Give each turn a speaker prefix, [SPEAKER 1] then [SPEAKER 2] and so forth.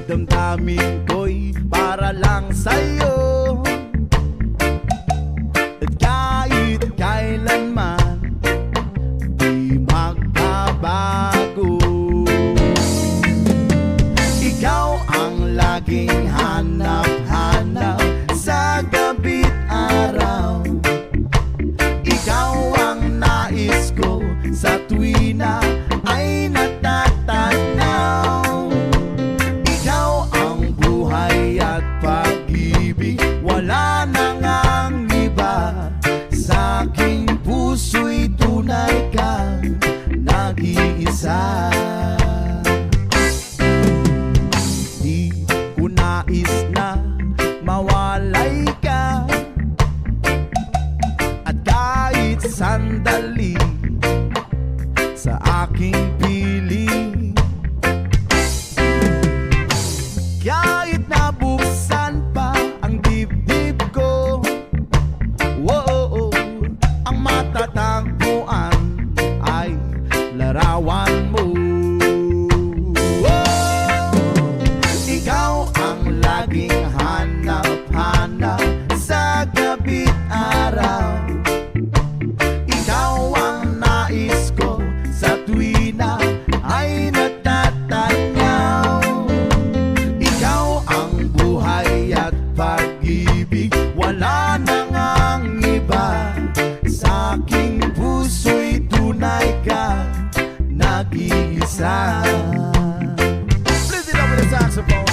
[SPEAKER 1] damdamin ko'y para lang sa'yo. At kahit kailanman di magbabago, ikaw ang laging hanap-hanap sa gabi't araw. Ikaw ang nais ko sa tuwina ay natatanaw. Ikaw ang buhay at pag-ibig, wala nang ang iba. Sa aking puso'y tunay kang nag-iisa. Di ko nais na mawalay ka, at kahit sandali sa aking piling. Kahit nabuksan pa ang dibdib ko, whoa, ang matatagpuan ay larawan mo. Whoa, ikaw ang laging hanap-hanap sa gabi't araw. Ikaw ang nais ko sa tuwina ay natatanaw. Ikaw ang buhay at pag-ibig, wala nang ang iba. Sa aking puso'y tunay ka nag-iisa. Please it up with the saxophone.